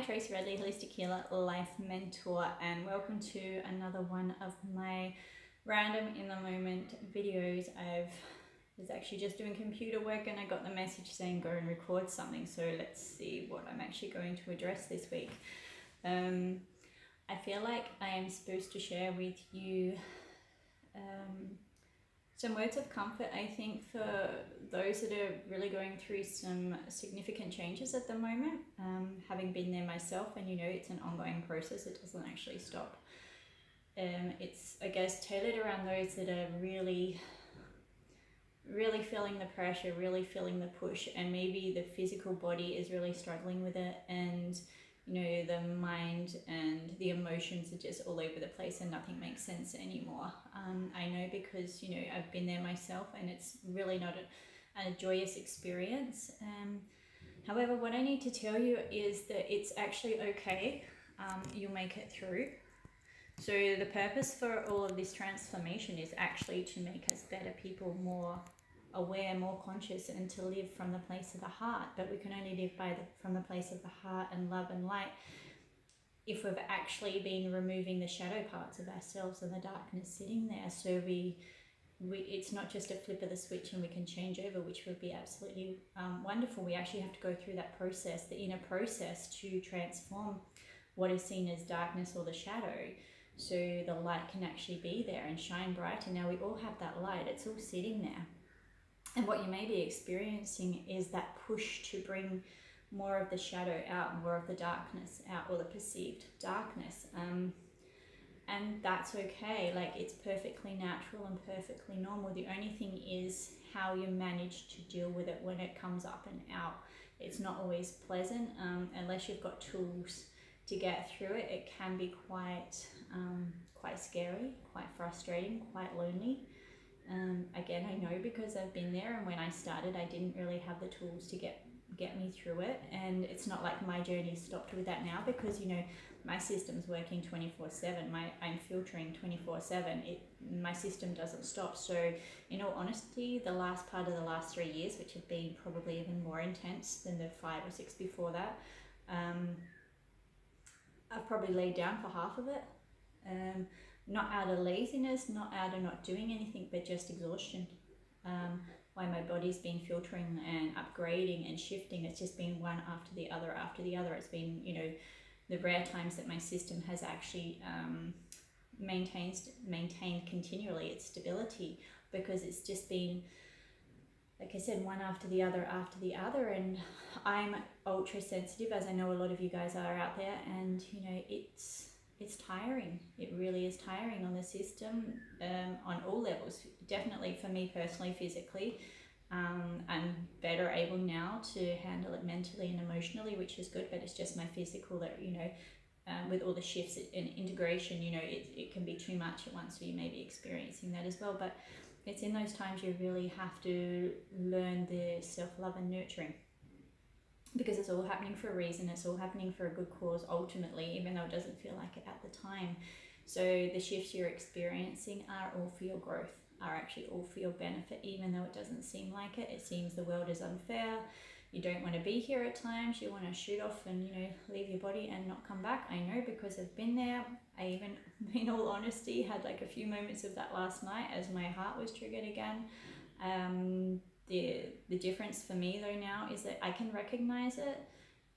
Tracy Radley, Holistic Healer, Life Mentor, and welcome to another one of my random in the moment videos. I was actually just doing computer work and I got the message saying go and record something, so let's see what I'm actually going to address this week. I feel like I am supposed to share with you some words of comfort, I think, for those that are really going through some significant changes at the moment. Having been there myself, and it's an ongoing process, it doesn't actually stop. It's, I guess, tailored around those that are really feeling the pressure, really feeling the push, and maybe the physical body is really struggling with it, and the mind and the emotions are just all over the place and nothing makes sense anymore. I know because, I've been there myself, and it's really not a joyous experience. However, what I need to tell you is that it's actually okay. You'll make it through. So the purpose for all of this transformation is actually to make us better people, more aware, more conscious, and to live from the place of the heart. But we can only live from the place of the heart and love and light if we've actually been removing the shadow parts of ourselves and the darkness sitting there. So it's not just a flip of the switch and we can change over, which would be absolutely wonderful. We actually have to go through that process, the inner process, to transform what is seen as darkness or the shadow, so the light can actually be there and shine bright. And now we all have that light, it's all sitting there. And what you may be experiencing is that push to bring more of the shadow out, more of the darkness out, or the perceived darkness. And that's okay. Like, it's perfectly natural and perfectly normal. The only thing is how you manage to deal with it when it comes up and out. It's not always pleasant unless you've got tools to get through it. It can be quite scary, quite frustrating, quite lonely. Again, I know because I've been there, and when I started I didn't really have the tools to get me through it. And it's not like my journey stopped with that now, because my system's working 24/7. I'm filtering 24/7. My system doesn't stop. So in all honesty, the last part of the last 3 years, which have been probably even more intense than the 5 or 6 before that, I've probably laid down for half of it. Not out of laziness, not out of not doing anything, but just exhaustion. Why my body's been filtering and upgrading and shifting. It's just been one after the other after the other. It's been, the rare times that my system has actually maintained continually its stability, because it's just been, like I said, one after the other after the other. And I'm ultra sensitive, as I know a lot of you guys are out there, and it's tiring. It really is tiring on the system, on all levels. Definitely for me personally, physically. I'm better able now to handle it mentally and emotionally, which is good, but it's just my physical that, with all the shifts and integration, it can be too much at once, so you may be experiencing that as well. But it's in those times you really have to learn the self-love and nurturing, because it's all happening for a reason. It's all happening for a good cause ultimately, even though it doesn't feel like it at the time. So the shifts you're experiencing are all for your growth, are actually all for your benefit, even though it doesn't seem like it. It seems the world is unfair. You don't want to be here at times. You want to shoot off and leave your body and not come back. I know, because I've been there. I even, in all honesty, had like a few moments of that last night as my heart was triggered again. The difference for me though now is that I can recognize it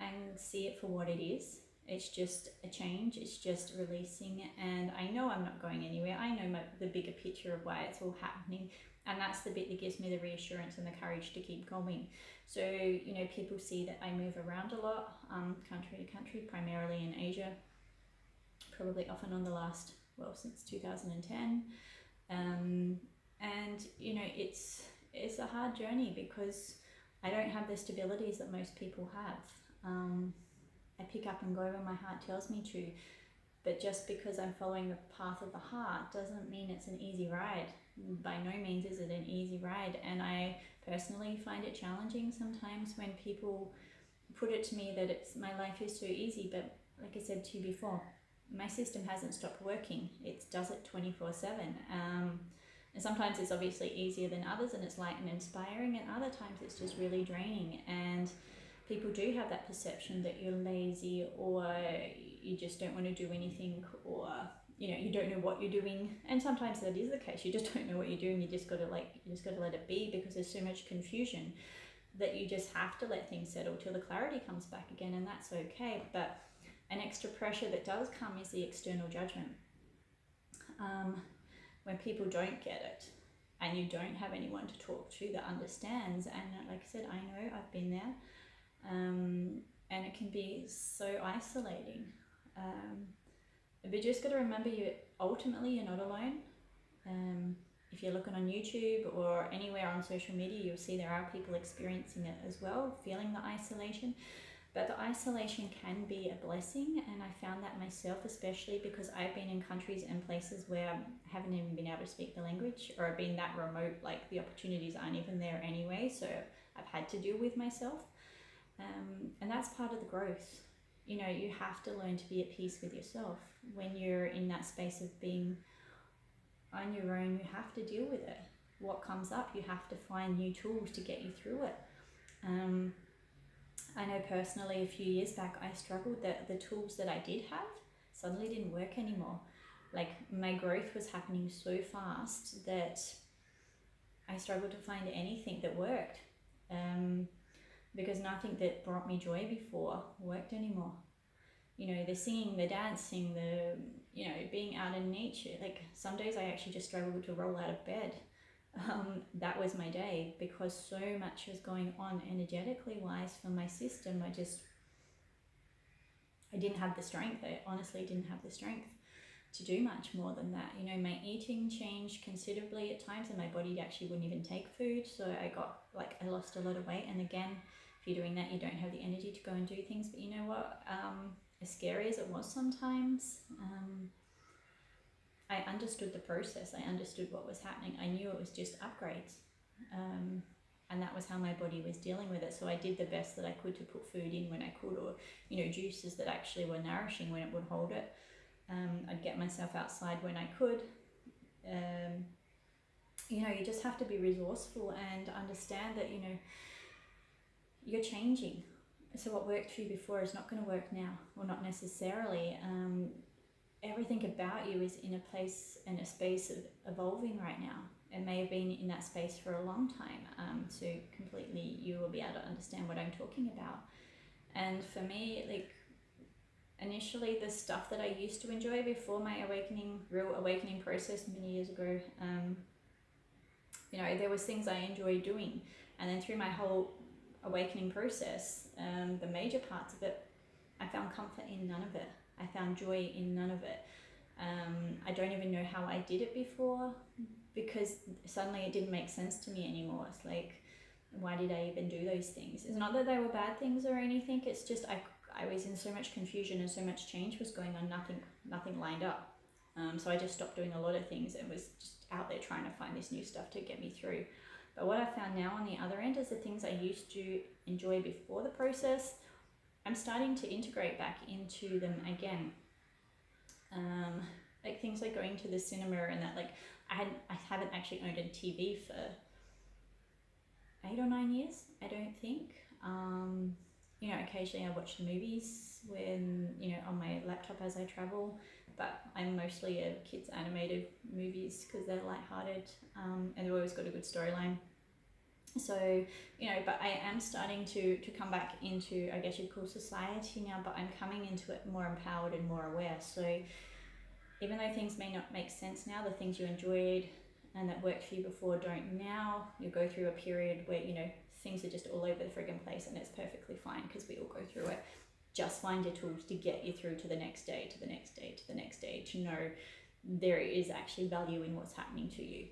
and see it for what it is. It's just a change. It's just releasing it, and I know I'm not going anywhere. I know the bigger picture of why it's all happening, and that's the bit that gives me the reassurance and the courage to keep going. So people see that I move around a lot, country to country, primarily in Asia, probably off and on since 2010. And it's a hard journey because I don't have the stabilities that most people have. I pick up and go where my heart tells me to, but just because I'm following the path of the heart doesn't mean it's an easy ride. By no means is it an easy ride, and I personally find it challenging sometimes when people put it to me that my life is so easy. But like I said to you before, my system hasn't stopped working. It does it 24/7. And sometimes it's obviously easier than others, and it's light and inspiring, and other times it's just really draining. And people do have that perception that you're lazy, or you just don't want to do anything, or you don't know what you're doing. And sometimes that is the case. You just don't know what you're doing. You just got to let it be, because there's so much confusion that you just have to let things settle till the clarity comes back again, and that's okay. But an extra pressure that does come is the external judgment. When people don't get it, and you don't have anyone to talk to that understands, and like I said, I know, I've been there, and it can be so isolating. But you just got to remember, you're not alone. If you're looking on YouTube or anywhere on social media, you'll see there are people experiencing it as well, feeling the isolation. But the isolation can be a blessing, and I found that myself, especially because I've been in countries and places where I haven't even been able to speak the language, or I've been that remote, like the opportunities aren't even there anyway, so I've had to deal with myself. And that's part of the growth. You have to learn to be at peace with yourself. When you're in that space of being on your own, you have to deal with it. What comes up, you have to find new tools to get you through it. I know personally, a few years back, I struggled that the tools that I did have suddenly didn't work anymore. Like, my growth was happening so fast that I struggled to find anything that worked, because nothing that brought me joy before worked anymore. The singing, the dancing, the being out in nature. Like, some days I actually just struggled to roll out of bed. That was my day, because so much was going on energetically wise for my system. I didn't have the strength. I honestly didn't have the strength to do much more than that. My eating changed considerably at times, and my body actually wouldn't even take food. So I lost a lot of weight. And again, if you're doing that, you don't have the energy to go and do things. But you know what? As scary as it was sometimes, I understood the process. I understood what was happening. I knew it was just upgrades. And that was how my body was dealing with it. So I did the best that I could to put food in when I could, or, juices that actually were nourishing when it would hold it. I'd get myself outside when I could. You just have to be resourceful and understand that, you're changing. So what worked for you before is not going to work now, or not necessarily. Everything about you is in a place and a space of evolving right now. It may have been in that space for a long time, so completely you will be able to understand what I'm talking about. And for me, initially the stuff that I used to enjoy before my real awakening process many years ago, there was things I enjoyed doing, and then through my whole awakening process, the major parts of it, I found comfort in none of it. I found joy in none of it. I don't even know how I did it before, because suddenly it didn't make sense to me anymore. It's like, why did I even do those things? It's not that they were bad things or anything. It's just I was in so much confusion, and so much change was going on. Nothing lined up. So I just stopped doing a lot of things and was just out there trying to find this new stuff to get me through. But what I found now on the other end is the things I used to enjoy before the process, I'm starting to integrate back into them again. Like things like going to the cinema, and that, I haven't actually owned a TV for 8 or 9 years, I don't think. Occasionally I watch the movies when, on my laptop as I travel, but I'm mostly a kids animated movies because they're lighthearted, and they've always got a good storyline. So, but I am starting to come back into, I guess you'd call society now, but I'm coming into it more empowered and more aware. So even though things may not make sense now, the things you enjoyed and that worked for you before don't now, you'll go through a period where, things are just all over the friggin' place, and it's perfectly fine because we all go through it. Just find your tools to get you through to the next day, to the next day, to the next day, to know there is actually value in what's happening to you.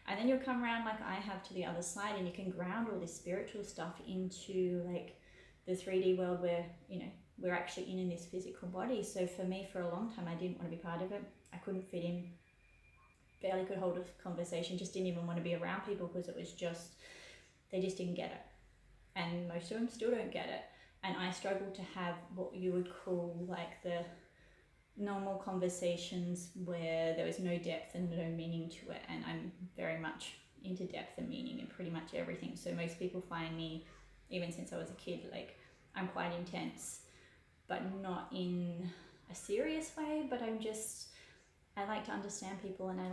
And then you'll come around like I have to the other side, and you can ground all this spiritual stuff into the 3D world where, we're actually in this physical body. So for me, for a long time, I didn't want to be part of it. I couldn't fit in, barely could hold a conversation, just didn't even want to be around people because it was just, they just didn't get it. And most of them still don't get it. And I struggled to have what you would call the normal conversations where there was no depth and no meaning to it. And I'm very much into depth and meaning in pretty much everything. So most people find me even since I was a kid. Like, I'm quite intense, but not in a serious way, but I like to understand people, and I'm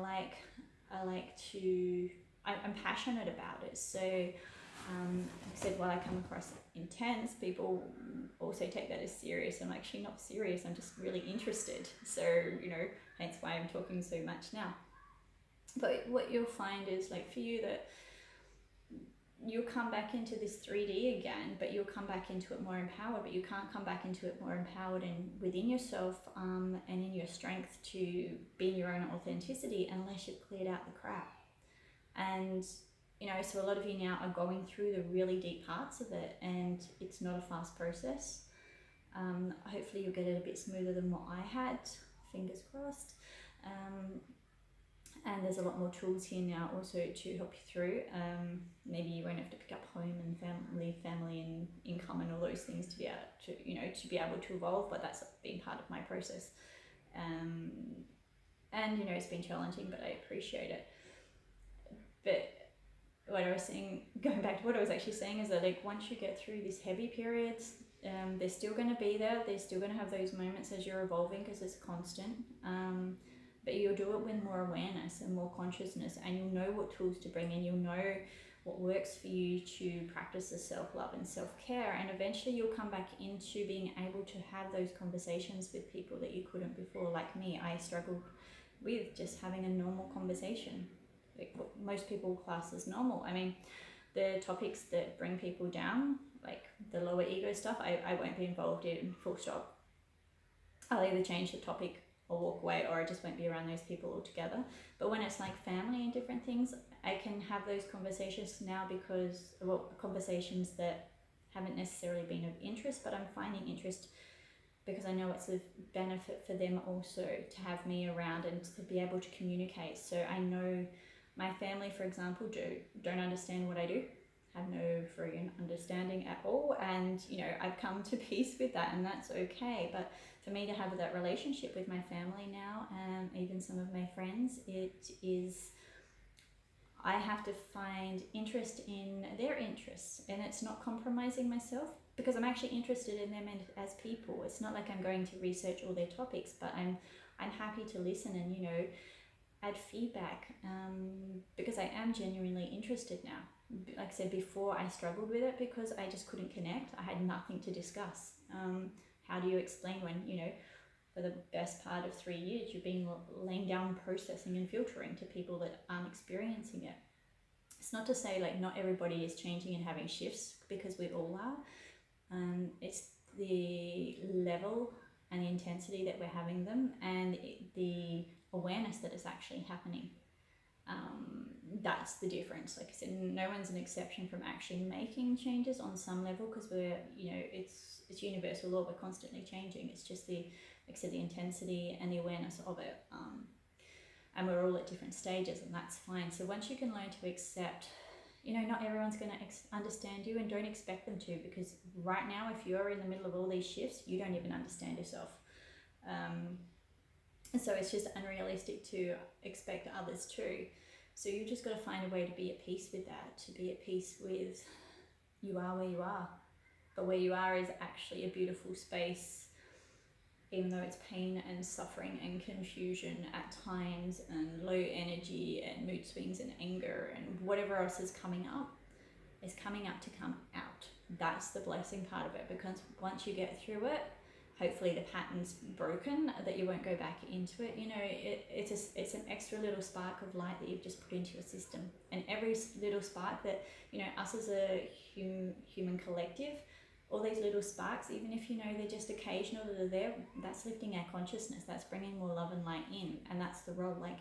passionate about it. So like I said, while I come across intense, people also take that as serious. I'm actually not serious, I'm just really interested. So, hence why I'm talking so much now. But what you'll find is, like, for you, that you'll come back into this 3D again, but you'll come back into it more empowered, but you can't come back into it more empowered and within yourself and in your strength to be in your own authenticity unless you've cleared out the crap. And so a lot of you now are going through the really deep parts of it, and it's not a fast process. Hopefully you'll get it a bit smoother than what I had, fingers crossed. And there's a lot more tools here now also to help you through. Maybe you won't have to pick up home and family and income and all those things to be able to, to be able to evolve, but that's been part of my process. And it's been challenging, but I appreciate it. But what I was saying, going back to what I was actually saying, is that, like, once you get through these heavy periods, they're still going to be there. They're still going to have those moments as you're evolving, because it's constant. But you'll do it with more awareness and more consciousness, and you'll know what tools to bring in. You'll know what works for you to practice the self-love and self-care, and eventually you'll come back into being able to have those conversations with people that you couldn't before. Like me, I struggled with just having a normal conversation, like what most people class as normal. I mean, the topics that bring people down, like the lower ego stuff, I won't be involved in, full stop. I'll either change the topic or walk away, or I just won't be around those people altogether. But when it's like family and different things, I can have those conversations now, because, well, conversations that haven't necessarily been of interest, but I'm finding interest because I know it's a benefit for them also to have me around and to be able to communicate. So I know my family, for example, don't understand what I do, have no friggin' understanding at all, and I've come to peace with that, and that's okay. But for me to have that relationship with my family now, and even some of my friends, I have to find interest in their interests, and it's not compromising myself, because I'm actually interested in them as people. It's not like I'm going to research all their topics, but I'm happy to listen and add feedback, because I am genuinely interested now. Like I said before, I struggled with it because I just couldn't connect. I had nothing to discuss. How do you explain when, for the best part of 3 years, you've been laying down processing and filtering to people that aren't experiencing it? It's not to say, like, not everybody is changing and having shifts, because we all are. It's the level and the intensity that we're having them, and the awareness that is actually happening. That's the difference. Like I said, no one's an exception from actually making changes on some level, because we're, it's universal law. We're constantly changing. It's just the intensity and the awareness of it. And we're all at different stages, and that's fine. So once you can learn to accept, not everyone's going to understand you, and don't expect them to, because right now, if you're in the middle of all these shifts, you don't even understand yourself. So it's just unrealistic to expect others to. So you've just got to find a way to be at peace with that, to be at peace with you are where you are. But where you are is actually a beautiful space, even though it's pain and suffering and confusion at times, and low energy and mood swings and anger and whatever else is coming up to come out. That's the blessing part of it, because once you get through it, hopefully the pattern's broken, that you won't go back into it. It's an extra little spark of light that you've just put into your system. And every little spark that, us as a human collective, all these little sparks, even if they're just occasional, that are there, that's lifting our consciousness, that's bringing more love and light in. And that's the role. Like,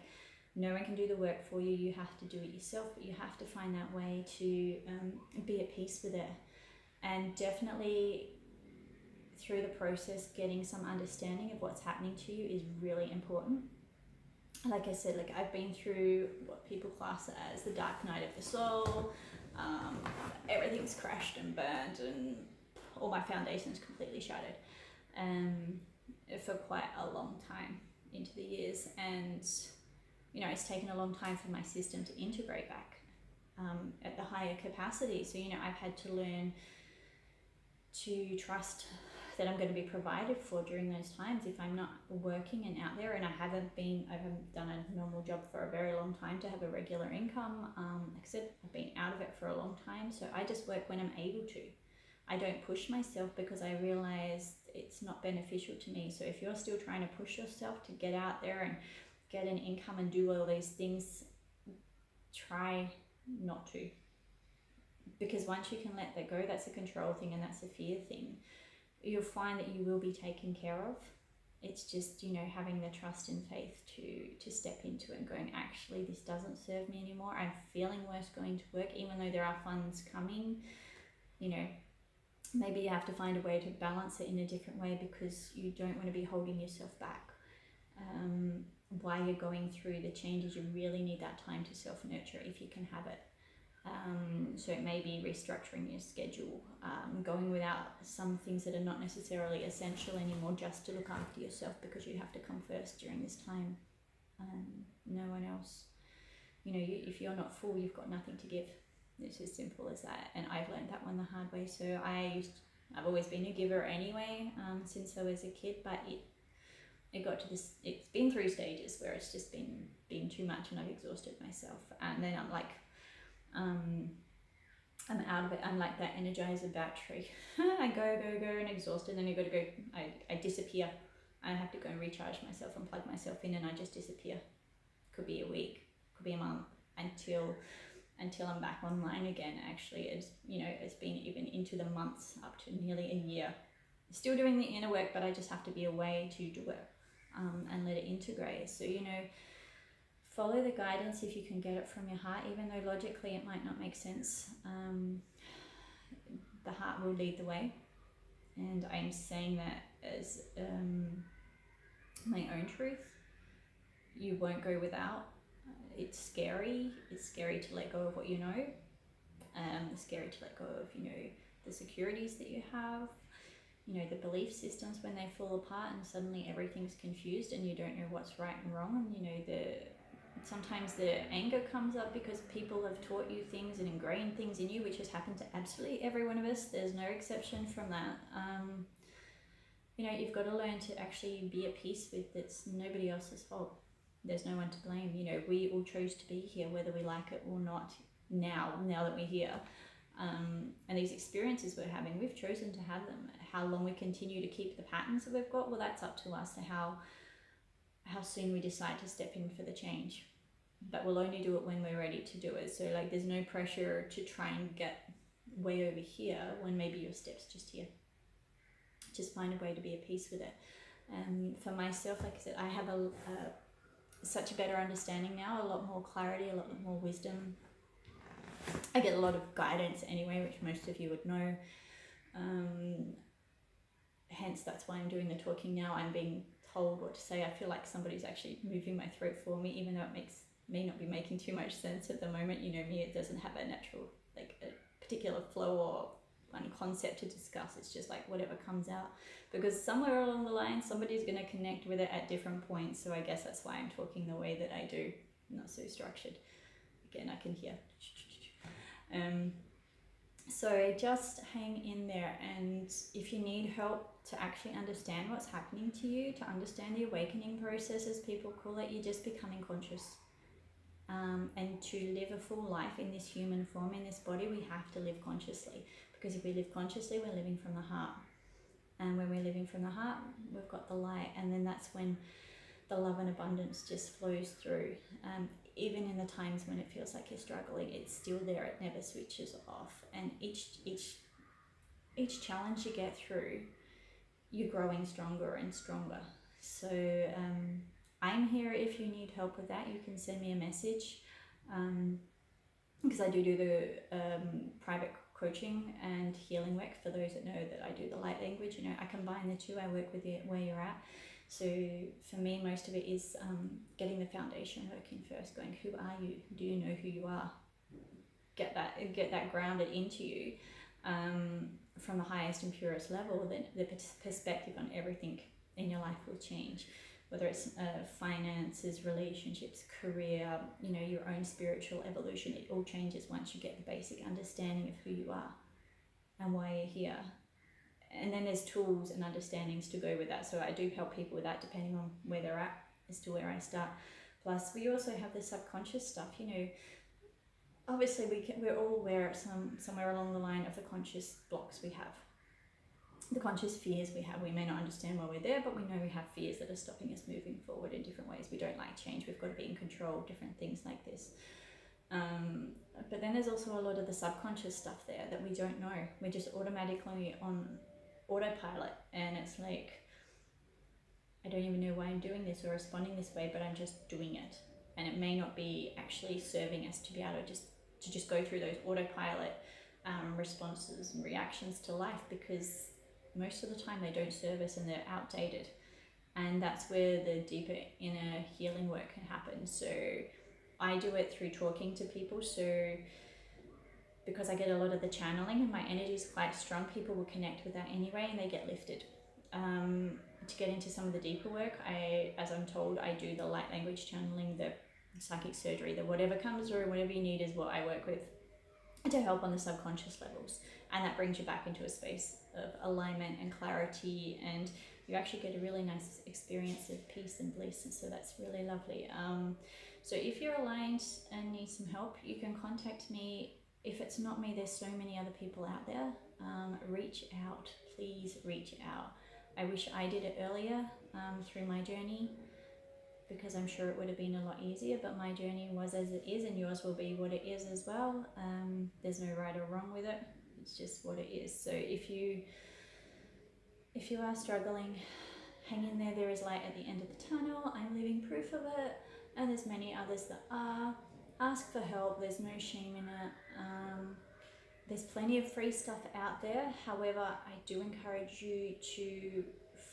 no one can do the work for you. You have to do it yourself, but you have to find that way to be at peace with it. And definitely, through the process, getting some understanding of what's happening to you is really important. Like I said, like, I've been through what people class as the dark night of the soul. Everything's crashed and burned, and all my foundations completely shattered for quite a long time into the years. And it's taken a long time for my system to integrate back at the higher capacity. So I've had to learn to trust that I'm going to be provided for during those times if I'm not working and out there, and I haven't done a normal job for a very long time to have a regular income. Like I said, I've been out of it for a long time, so I just work when I'm able to. I don't push myself because I realize it's not beneficial to me. So if you're still trying to push yourself to get out there and get an income and do all these things, try not to. Because once you can let that go, that's a control thing and that's a fear thing. You'll find that you will be taken care of. It's just, you know, having the trust and faith to step into it and going, actually, this doesn't serve me anymore. I'm feeling worse going to work, even though there are funds coming. You know, maybe you have to find a way to balance it in a different way because you don't want to be holding yourself back. While you're going through the changes, you really need that time to self-nurture if you can have it. So it may be restructuring your schedule, going without some things that are not necessarily essential anymore just to look after yourself because you have to come first during this time. No one else. You know, if you're not full, you've got nothing to give. It's as simple as that. And I've learned that one the hard way. So I've always been a giver anyway, since I was a kid, but it got to this, it's been through stages where it's just been too much and I've exhausted myself. And then I'm like, I'm out of it. I'm like that Energizer battery. I go and exhausted, and then I got to go, I disappear. I have to go and recharge myself and plug myself in, and I just disappear. Could be a week, could be a month, until I'm back online again. Actually, it's, you know, it's been even into the months, up to nearly a year. Still doing the inner work, but I just have to be away to do it, and let it integrate. So, you know, follow the guidance if you can get it from your heart, even though logically it might not make sense. The heart will lead the way, and I'm saying that as my own truth. You won't go without. It's scary. It's scary to let go of what you know. It's scary to let go of, you know, the securities that you have, you know, the belief systems when they fall apart and suddenly everything's confused and you don't know what's right and wrong. And, you know, sometimes the anger comes up because people have taught you things and ingrained things in you, which has happened to absolutely every one of us. There's no exception from that. You know, you've got to learn to actually be at peace with it's nobody else's fault. There's no one to blame. You know, we all chose to be here, whether we like it or not, now that we're here. And these experiences we're having, we've chosen to have them. How long we continue to keep the patterns that we've got, well, that's up to us, to how soon we decide to step in for the change. But we'll only do it when we're ready to do it. So, like, there's no pressure to try and get way over here when maybe your step's just here. Just find a way to be at peace with it. For myself, like I said, I have such a better understanding now, a lot more clarity, a lot more wisdom. I get a lot of guidance anyway, which most of you would know. Hence, that's why I'm doing the talking now. I'm being told what to say. I feel like somebody's actually moving my throat for me, even though it may not be making too much sense at the moment. You know me, it doesn't have a natural, like a particular flow or one concept to discuss. It's just like whatever comes out, because somewhere along the line somebody's going to connect with it at different points. So I guess that's why I'm talking the way that I do, not so structured. Again, I can hear. So just hang in there, and if you need help to actually understand what's happening to you, to understand the awakening process, as people call it, you're just becoming conscious. And to live a full life in this human form, in this body, we have to live consciously. Because if we live consciously, we're living from the heart. And when we're living from the heart, we've got the light. And then that's when the love and abundance just flows through. Even in the times when it feels like you're struggling, it's still there. It never switches off. And each challenge you get through, you're growing stronger and stronger. So I'm here if you need help with that. You can send me a message, because I do the private coaching and healing work. For those that know that I do the light language, you know, I combine the two. I work with you where you're at. So for me, most of it is getting the foundation working first, going, who are you? Do you know who you are? Get that grounded into you from the highest and purest level. Then the perspective on everything in your life will change. Whether it's finances, relationships, career, you know, your own spiritual evolution, it all changes once you get the basic understanding of who you are and why you're here. and then there's tools and understandings to go with that. So I do help people with that depending on where they're at as to where I start. Plus we also have the subconscious stuff, you know. Obviously we're all aware at somewhere along the line of the conscious blocks we have, the conscious fears we have. We may not understand why we're there, but we know we have fears that are stopping us moving forward in different ways. We don't like change, we've got to be in control, different things like this. But then there's also a lot of the subconscious stuff there that we don't know. We're just automatically on autopilot, and it's like, I don't even know why I'm doing this or responding this way, but I'm just doing it. And it may not be actually serving us to be able to just go through those autopilot responses and reactions to life, because most of the time they don't serve us and they're outdated. And that's where the deeper inner healing work can happen. So I do it through talking to people. So because I get a lot of the channeling and my energy is quite strong, people will connect with that anyway and they get lifted. To get into some of the deeper work, as I'm told, I do the light language channeling, the psychic surgery, the whatever comes through, whatever you need is what I work with to help on the subconscious levels. And that brings you back into a space of alignment and clarity, and you actually get a really nice experience of peace and bliss. And so that's really lovely. So if you're aligned and need some help, you can contact me. If it's not me, there's so many other people out there. Reach out, please reach out. I wish I did it earlier through my journey, because I'm sure it would have been a lot easier, but my journey was as it is, and yours will be what it is as well. There's no right or wrong with it. It's just what it is. So if you are struggling, hang in there. There is light at the end of the tunnel. I'm living proof of it, and there's many others that are. Ask for help. There's no shame in it. There's plenty of free stuff out there. However, I do encourage you to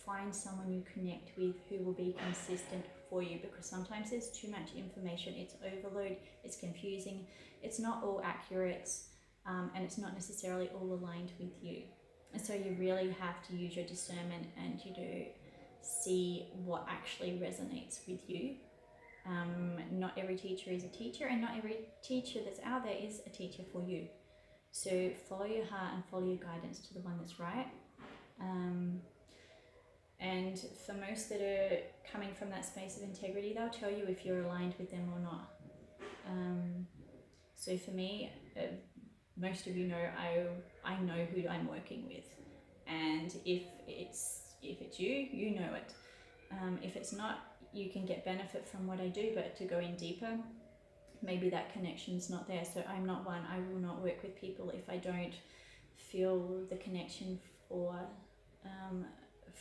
find someone you connect with who will be consistent for you, because sometimes there's too much information. It's overload, it's confusing, it's not all accurate, and it's not necessarily all aligned with you. And so you really have to use your discernment and see what actually resonates with you. Not every teacher is a teacher, and not every teacher that's out there is a teacher for you. So follow your heart and follow your guidance to the one that's right. And for most that are coming from that space of integrity, they'll tell you if you're aligned with them or not. So for me, most of you know, I know who I'm working with, and if it's you, you know it. If it's not, you can get benefit from what I do, but to go in deeper, maybe that connection's not there. So I'm not one. I will not work with people if I don't feel the connection for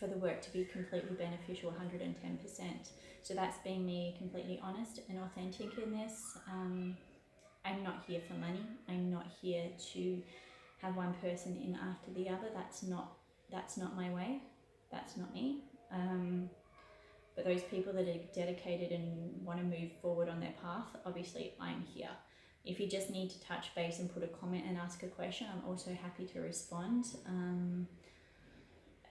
the work to be completely beneficial, 110%. So that's being me completely honest and authentic in this. I'm not here for money. I'm not here to have one person in after the other. That's not my way. That's not me. But those people that are dedicated and want to move forward on their path, obviously I'm here. If you just need to touch base and put a comment and ask a question, I'm also happy to respond.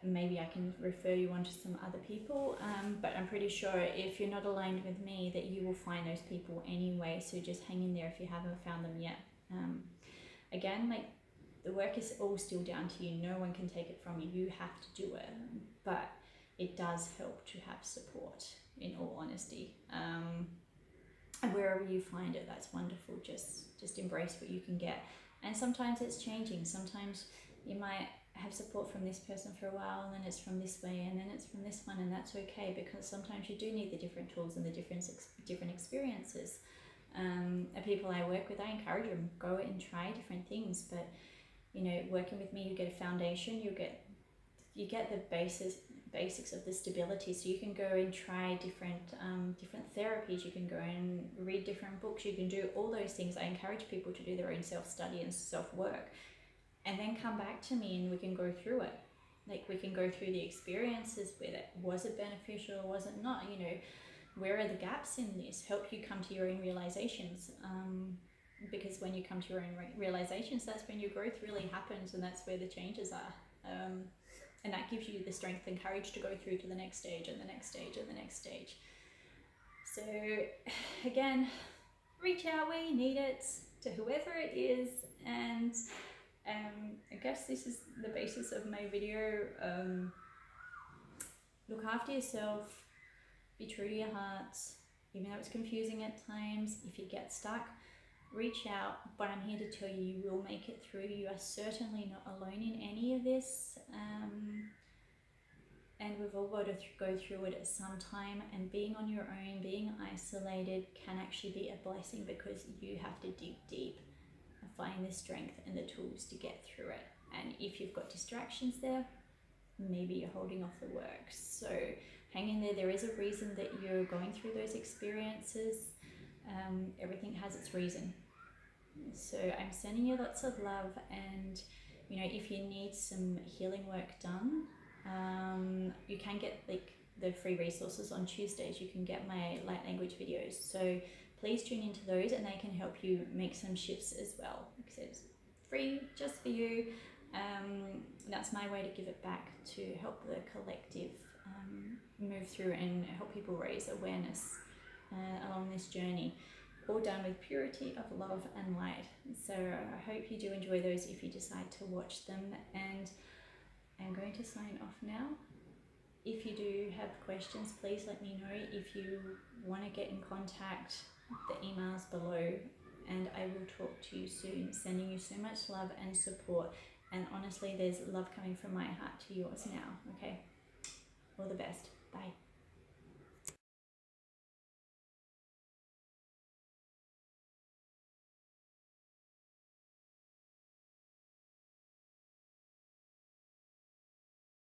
Maybe I can refer you on to some other people, but I'm pretty sure if you're not aligned with me that you will find those people anyway, so just hang in there if you haven't found them yet. Again, like, the work is all still down to you. No one can take it from you. You have to do it, but it does help to have support, in all honesty. And wherever you find it, that's wonderful. Just embrace what you can get. And sometimes it's changing. Sometimes you might have support from this person for a while, and then it's from this way, and then it's from this one, and that's okay, because sometimes you do need the different tools and the different experiences. The people I work with, I encourage them, go and try different things. But working with me, you get a foundation. You get the basics of the stability, so you can go and try different therapies. You can go and read different books. You can do all those things. I encourage people to do their own self-study and self-work, and then come back to me and we can go through it. Like, we can go through the experiences with it. Was it beneficial? Was it not? Where are the gaps in this? Help you come to your own realizations. Because when you come to your own realizations, that's when your growth really happens, and that's where the changes are. And that gives you the strength and courage to go through to the next stage and the next stage and the next stage. So again, reach out where you need it, to whoever it is. And again, guess this is the basis of my video. Look after yourself, be true to your heart, even though it's confusing at times. If you get stuck, reach out, but I'm here to tell you, you will make it through. You are certainly not alone in any of this, and we've all got to go through it at some time, and being on your own, being isolated can actually be a blessing, because you have to dig deep and find the strength and the tools to get through it. And if you've got distractions there, maybe you're holding off the work. So hang in there. There is a reason that you're going through those experiences. Everything has its reason. So I'm sending you lots of love, and you know, if you need some healing work done, you can get like the free resources on Tuesdays. You can get my light language videos, so please tune into those, and they can help you make some shifts as well, because it's free just for you. That's my way to give it back, to help the collective move through and help people raise awareness along this journey, all done with purity of love and light. So I hope you do enjoy those if you decide to watch them, and I'm going to sign off now. If you do have questions, please let me know. If you want to get in contact, the email's below, and I will talk to you soon. Sending you so much love and support, and honestly, there's love coming from my heart to yours now. Okay, all the best. Bye.